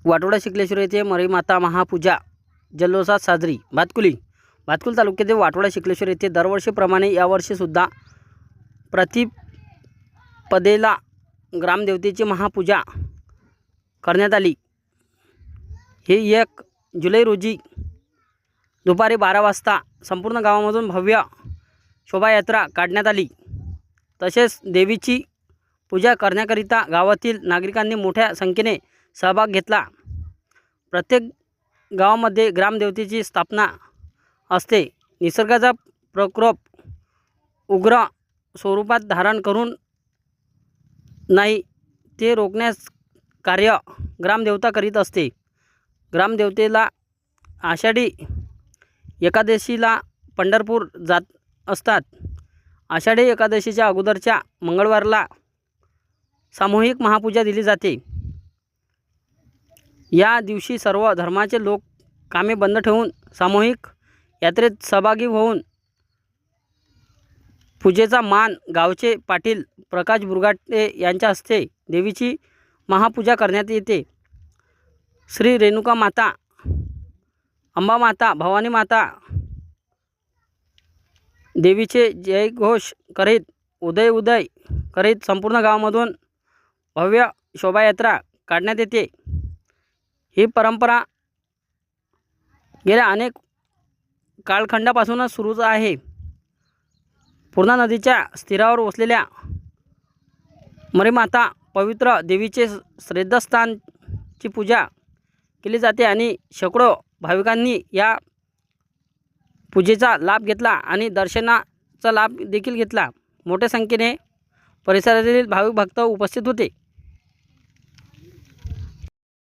वाटोडा शिकलेश्वर येथे मरीमाता महापूजा जल्लोषात साजरी. भातकुली तालुक्यातील वाटोडा शिकलेश्वर येथे दरवर्षीप्रमाणे यावर्षीसुद्धा प्रतिपदेला ग्रामदेवतेची महापूजा करण्यात आली. हे 1 जुलै रोजी दुपारी 12 वाजता संपूर्ण गावामधून भव्य शोभायात्रा काढण्यात आली. तसेच देवीची पूजा करण्याकरिता गावातील नागरिकांनी मोठ्या संख्येने सहभाग घेतला. प्रत्येक गावामध्ये ग्रामदेवतेची स्थापना असते. निसर्गाचा प्रकोप उग्र स्वरूपात धारण करून नाही ते रोखण्यास कार्य ग्रामदेवता करीत असते. ग्रामदेवतेला आषाढी एकादशीला पंढरपूर जात असतात. आषाढी एकादशीच्या अगोदरच्या मंगळवारला सामूहिक महापूजा दिली जाते. या दिवशी सर्व धर्माचे लोक कामे बंद ठेवून सामूहिक यात्रेत सहभागी होऊन पूजेचा मान गावचे पाटील प्रकाश बुरघाटे यांच्या हस्ते देवीची महापूजा करण्यात येते. श्री रेणुका माता, अंबा माता, भवानी माता देवीचे जयघोष करीत उदय करीत संपूर्ण गावामधून भव्य शोभायात्रा काढण्यात येते. ही परंपरा गेल्या अनेक कालखंडापासूनच सुरू आहे. पूर्णा नदीच्या तीरावर वसलेल्या मरीमाता पवित्र देवीचे श्रद्धास्थानची पूजा केली जाते आणि शेकडो भाविकांनी या पूजेचा लाभ घेतला आणि दर्शनाचा लाभ देखील घेतला. मोठ्या संख्येने परिसरातील भाविक भक्त उपस्थित होते.